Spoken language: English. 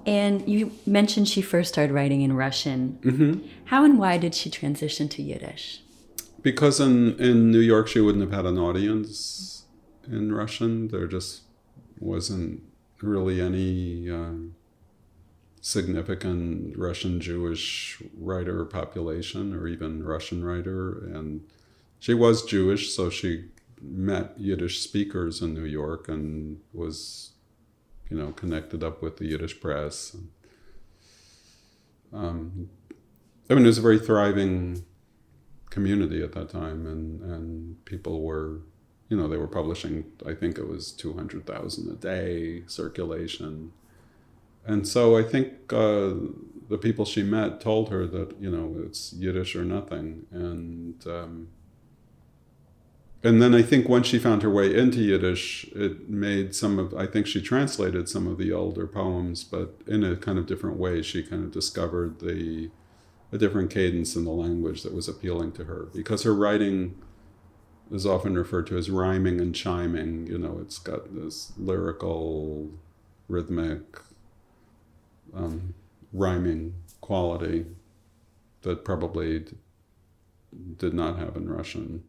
And you mentioned she first started writing in Russian. Mm-hmm. How and why did she transition to Yiddish? Because in New York, she wouldn't have had an audience in Russian. There just wasn't really any significant Russian Jewish writer population, or even Russian writer. And she was Jewish, so she met Yiddish speakers in New York and was, connected up with the Yiddish press. It was a very thriving community at that time, and people were, they were publishing, I think it was 200,000 a day circulation. And so I think the people she met told her that, it's Yiddish or nothing. And then I think once she found her way into Yiddish, it made I think she translated some of the older poems, but in a kind of different way. She kind of discovered a different cadence in the language that was appealing to her, because her writing is often referred to as rhyming and chiming. It's got this lyrical, rhythmic, rhyming quality that probably did not have in Russian.